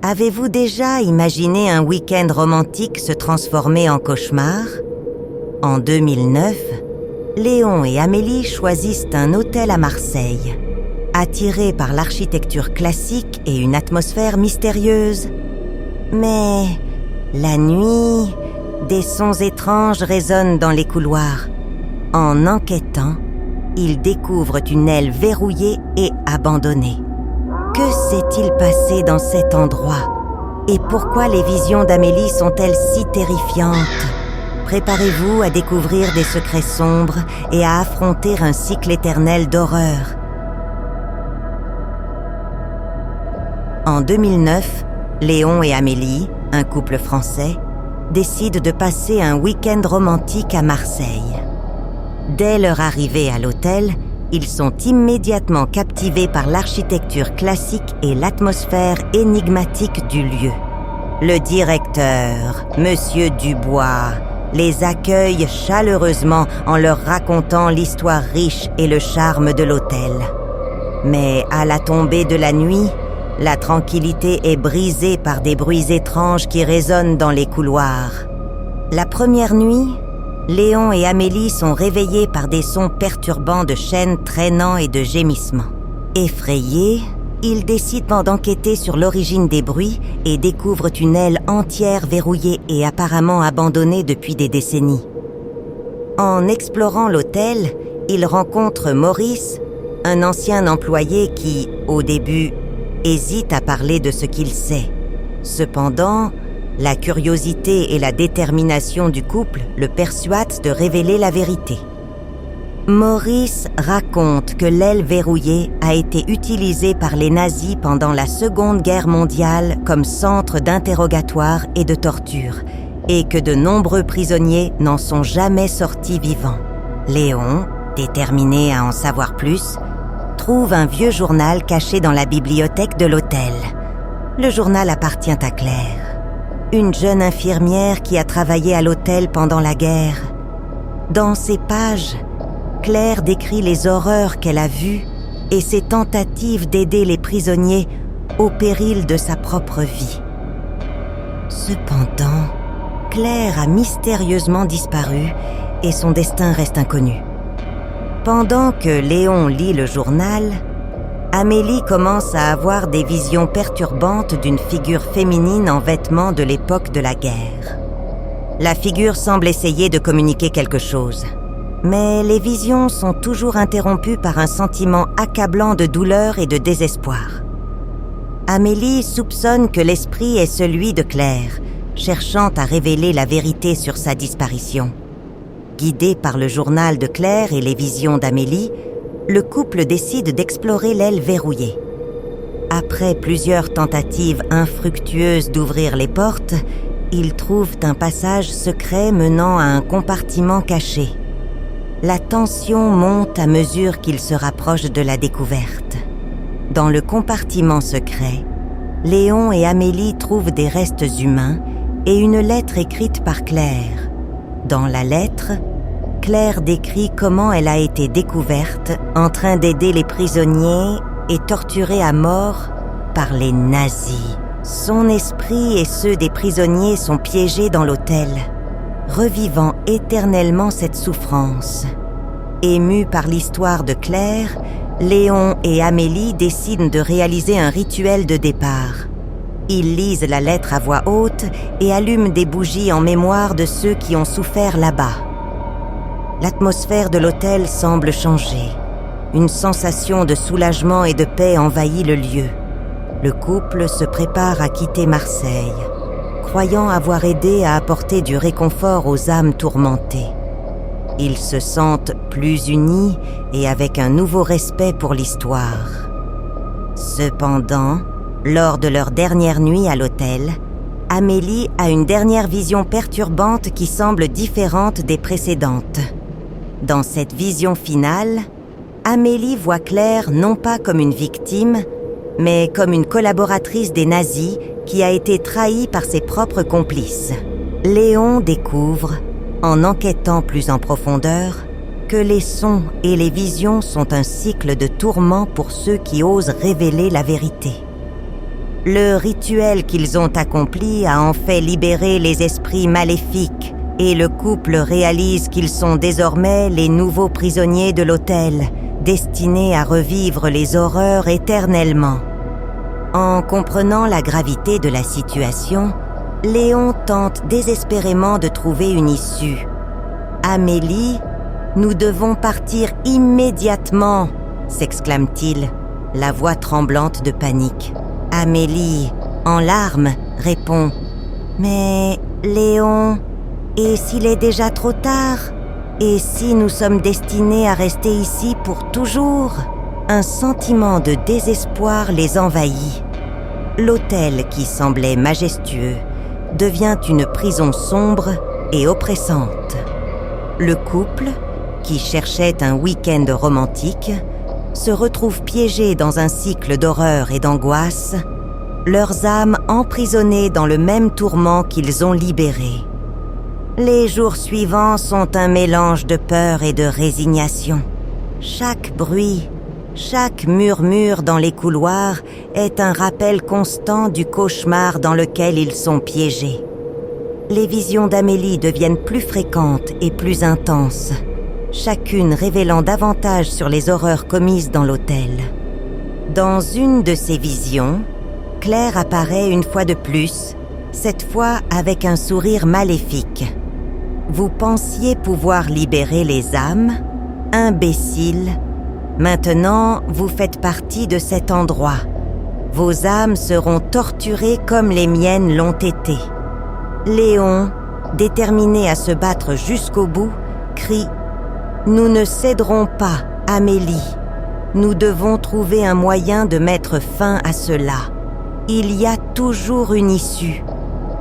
Avez-vous déjà imaginé un week-end romantique se transformer en cauchemar? En 2009, Léon et Amélie choisissent un hôtel à Marseille. Attirés par l'architecture classique et une atmosphère mystérieuse. Mais la nuit, des sons étranges résonnent dans les couloirs. En enquêtant, ils découvrent une aile verrouillée et abandonnée. Que s'est-il passé dans cet endroit? Et pourquoi les visions d'Amélie sont-elles si terrifiantes? Préparez-vous à découvrir des secrets sombres et à affronter un cycle éternel d'horreur. En 2009, Léon et Amélie, un couple français, décident de passer un week-end romantique à Marseille. Dès leur arrivée à l'hôtel, ils sont immédiatement captivés par l'architecture classique et l'atmosphère énigmatique du lieu. Le directeur, Monsieur Dubois, les accueille chaleureusement en leur racontant l'histoire riche et le charme de l'hôtel. Mais à la tombée de la nuit, la tranquillité est brisée par des bruits étranges qui résonnent dans les couloirs. La première nuit, Léon et Amélie sont réveillés par des sons perturbants de chaînes traînant et de gémissements. Effrayés, ils décident d'enquêter sur l'origine des bruits et découvrent une aile entière verrouillée et apparemment abandonnée depuis des décennies. En explorant l'hôtel, ils rencontrent Maurice, un ancien employé qui, au début, hésite à parler de ce qu'il sait. Cependant, la curiosité et la détermination du couple le persuadent de révéler la vérité. Maurice raconte que l'aile verrouillée a été utilisée par les nazis pendant la Seconde Guerre mondiale comme centre d'interrogatoire et de torture, et que de nombreux prisonniers n'en sont jamais sortis vivants. Léon, déterminé à en savoir plus, trouve un vieux journal caché dans la bibliothèque de l'hôtel. Le journal appartient à Claire, une jeune infirmière qui a travaillé à l'hôtel pendant la guerre. Dans ces pages, Claire décrit les horreurs qu'elle a vues et ses tentatives d'aider les prisonniers au péril de sa propre vie. Cependant, Claire a mystérieusement disparu et son destin reste inconnu. Pendant que Léon lit le journal, Amélie commence à avoir des visions perturbantes d'une figure féminine en vêtements de l'époque de la guerre. La figure semble essayer de communiquer quelque chose, mais les visions sont toujours interrompues par un sentiment accablant de douleur et de désespoir. Amélie soupçonne que l'esprit est celui de Claire, cherchant à révéler la vérité sur sa disparition. Guidé par le journal de Claire et les visions d'Amélie, le couple décide d'explorer l'aile verrouillée. Après plusieurs tentatives infructueuses d'ouvrir les portes, ils trouvent un passage secret menant à un compartiment caché. La tension monte à mesure qu'ils se rapprochent de la découverte. Dans le compartiment secret, Léon et Amélie trouvent des restes humains et une lettre écrite par Claire. Dans la lettre, Claire décrit comment elle a été découverte en train d'aider les prisonniers et torturée à mort par les nazis. Son esprit et ceux des prisonniers sont piégés dans l'hôtel, revivant éternellement cette souffrance. Émus par l'histoire de Claire, Léon et Amélie décident de réaliser un rituel de départ. Ils lisent la lettre à voix haute et allument des bougies en mémoire de ceux qui ont souffert là-bas. L'atmosphère de l'hôtel semble changer. Une sensation de soulagement et de paix envahit le lieu. Le couple se prépare à quitter Marseille, croyant avoir aidé à apporter du réconfort aux âmes tourmentées. Ils se sentent plus unis et avec un nouveau respect pour l'histoire. Cependant, lors de leur dernière nuit à l'hôtel, Amélie a une dernière vision perturbante qui semble différente des précédentes. Dans cette vision finale, Amélie voit Claire non pas comme une victime, mais comme une collaboratrice des nazis qui a été trahie par ses propres complices. Léon découvre, en enquêtant plus en profondeur, que les sons et les visions sont un cycle de tourments pour ceux qui osent révéler la vérité. Le rituel qu'ils ont accompli a en fait libéré les esprits maléfiques et le couple réalise qu'ils sont désormais les nouveaux prisonniers de l'hôtel, destinés à revivre les horreurs éternellement. En comprenant la gravité de la situation, Léon tente désespérément de trouver une issue. « Amélie, nous devons partir immédiatement !» s'exclame-t-il, la voix tremblante de panique. Amélie, en larmes, répond « Mais Léon, et s'il est déjà trop tard? Et si nous sommes destinés à rester ici pour toujours ?» Un sentiment de désespoir les envahit. L'hôtel, qui semblait majestueux, devient une prison sombre et oppressante. Le couple, qui cherchait un week-end romantique, se retrouve piégé dans un cycle d'horreur et d'angoisse, leurs âmes emprisonnées dans le même tourment qu'ils ont libéré. Les jours suivants sont un mélange de peur et de résignation. Chaque bruit, chaque murmure dans les couloirs est un rappel constant du cauchemar dans lequel ils sont piégés. Les visions d'Amélie deviennent plus fréquentes et plus intenses, chacune révélant davantage sur les horreurs commises dans l'hôtel. Dans une de ces visions, Claire apparaît une fois de plus, cette fois avec un sourire maléfique. Vous pensiez pouvoir libérer les âmes? Imbécile! Maintenant, vous faites partie de cet endroit. Vos âmes seront torturées comme les miennes l'ont été. Léon, déterminé à se battre jusqu'au bout, crie « Nous ne céderons pas, Amélie. Nous devons trouver un moyen de mettre fin à cela. Il y a toujours une issue. »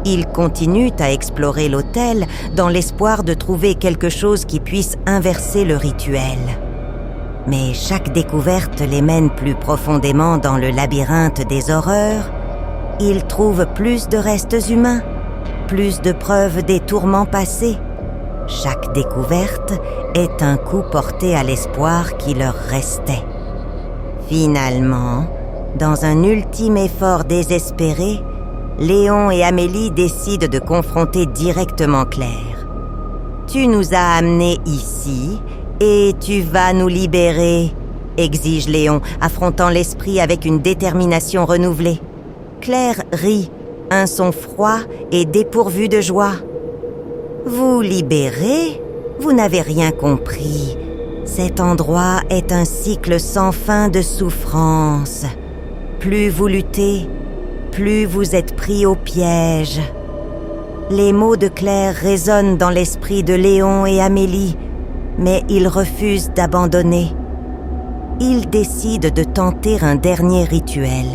Ils continuent à explorer l'hôtel dans l'espoir de trouver quelque chose qui puisse inverser le rituel. Mais chaque découverte les mène plus profondément dans le labyrinthe des horreurs. Ils trouvent plus de restes humains, plus de preuves des tourments passés. Chaque découverte est un coup porté à l'espoir qui leur restait. Finalement, dans un ultime effort désespéré, Léon et Amélie décident de confronter directement Claire. « Tu nous as amenés ici et tu vas nous libérer », exige Léon, affrontant l'esprit avec une détermination renouvelée. Claire rit, un son froid et dépourvu de joie. « Vous libérer? Vous n'avez rien compris. Cet endroit est un cycle sans fin de souffrance. Plus vous luttez, plus vous êtes pris au piège. » Les mots de Claire résonnent dans l'esprit de Léon et Amélie, mais ils refusent d'abandonner. Ils décident de tenter un dernier rituel,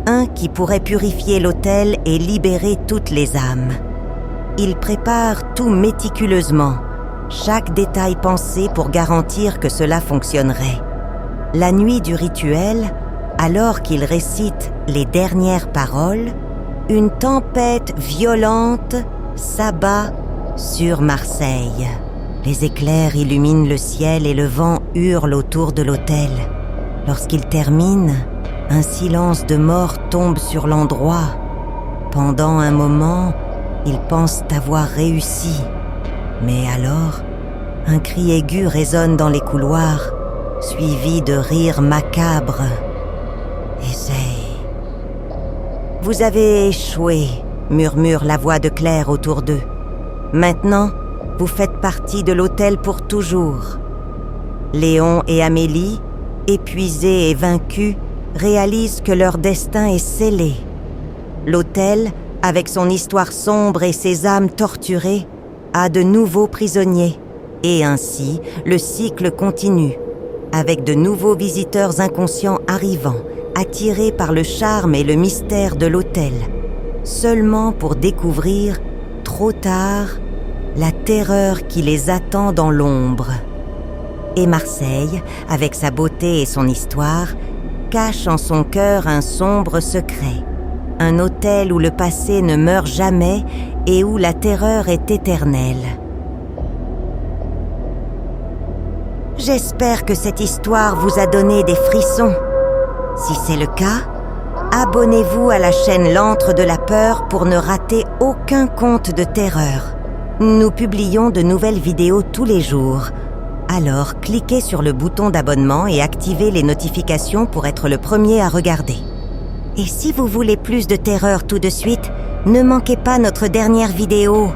un qui pourrait purifier l'hôtel et libérer toutes les âmes. Ils préparent tout méticuleusement, chaque détail pensé pour garantir que cela fonctionnerait. La nuit du rituel, alors qu'ils récitent les dernières paroles, une tempête violente s'abat sur Marseille. Les éclairs illuminent le ciel et le vent hurle autour de l'hôtel. Lorsqu'ils terminent, un silence de mort tombe sur l'endroit. Pendant un moment, ils pensent avoir réussi. Mais alors, un cri aigu résonne dans les couloirs, suivi de rires macabres. « Essaye. »« Vous avez échoué », murmure la voix de Claire autour d'eux. « Maintenant, vous faites partie de l'hôtel pour toujours. » Léon et Amélie, épuisés et vaincus, réalisent que leur destin est scellé. L'hôtel, avec son histoire sombre et ses âmes torturées, a de nouveaux prisonniers. Et ainsi, le cycle continue, avec de nouveaux visiteurs inconscients arrivant, attirés par le charme et le mystère de l'hôtel, seulement pour découvrir, trop tard, la terreur qui les attend dans l'ombre. Et Marseille, avec sa beauté et son histoire, cache en son cœur un sombre secret. Un hôtel où le passé ne meurt jamais et où la terreur est éternelle. J'espère que cette histoire vous a donné des frissons. Si c'est le cas, abonnez-vous à la chaîne L'Antre de la Peur pour ne rater aucun conte de terreur. Nous publions de nouvelles vidéos tous les jours. Alors, cliquez sur le bouton d'abonnement et activez les notifications pour être le premier à regarder. Et si vous voulez plus de terreur tout de suite, ne manquez pas notre dernière vidéo.